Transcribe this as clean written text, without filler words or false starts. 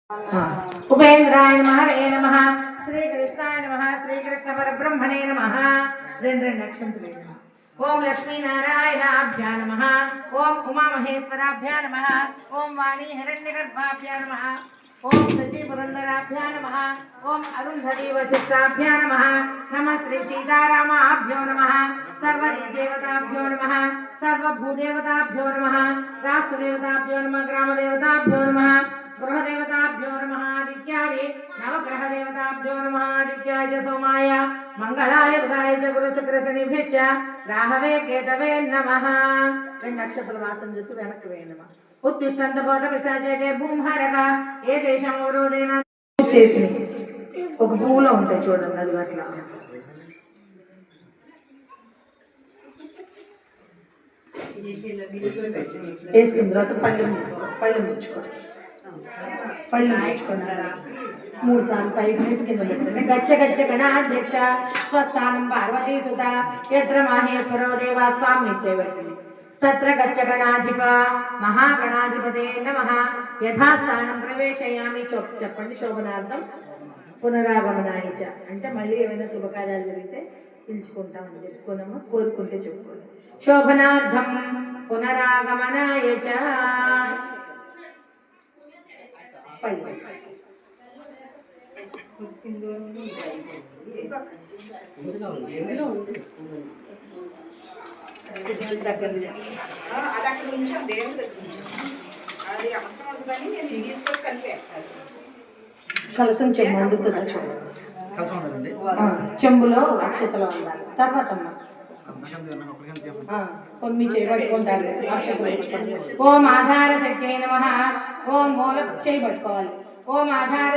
ఉపేంద్రాయ నమః హరే నమః శ్రీకృష్ణాయ నమః శ్రీకృష్ణ పరబ్రహ్మణే నమః రెండు అక్షంతులు ఓం లక్ష్మీనారాయణాభ్యా నమః ఓం ఉమామహేశ్వరాభ్యా నమః ఓం వాణీ హిరణ్యగర్భాభ్యా నమః ఓం సచీపురందరాభ్యా నమః ఓం అరుంధతీ వశిష్టాభ్యా నమః నమః శ్రీ సీతారామాభ్యో నమః సర్వదేవతాభ్యో నమః సర్వభూదేవతాభ్యో నమః రాష్ట్రదేవతాభ్యో నమః గ్రామదేవతాభ్యో నమః गृहदेवताभ्यो नमः आदित्याय नवग्रहदेवताभ्यो नमः आदित्याय च सोमाय मंगलाय बुधाय च गुरुशुक्रशनिभ्य च राहवे केतवे नमः రెండు నక్షత్రాల వాసన చూసి వెనక్కి వేయండి ఉత్తిష్టంత బోధ విసర్జతే భూంహరక ఏ దేశం ఓరోదేనా చేసి ఒక భూమిలో ఉంటాయి చూడండి అది అట్లా వేసుకున్న తర్వాత పళ్ళు ముచ్చుకోండి పళ్ళు నేర్చుకున్నారా 3 సార్లు పై బయట కింద పెట్టండి గచ్చ గచ్చ గణాధ్యక్ష స్వస్థానం పార్వతీ సుత యత్ర మాహేశ్వరో దేవ స్వామి చేయబట్టింది తత్ర గచ్చ గణాధిప మహాగణాధిపతే నమః యథాస్థానం ప్రవేశయామి చెప్పండి శోభనార్థం పునరాగమనాయ చ అంటే మళ్ళీ ఏమైనా శుభకార్యాలు జరిగితే పిలుచుకుంటామని చెప్పుకున్నాము కోరుకుంటే చెప్పుకోండి శోభనార్థం పునరాగమనాయ చ కలసం చెంబు అందుతుందా చూడండి చెంబులో అక్షతలు ఉండాలి తర్వాత కొన్ని చేయబట్టుకుంటారు అక్షతలు ఓం ఆధార శక్తి నమః ఓం మూల చేయబట్టుకోవాలి ఓం ఆధార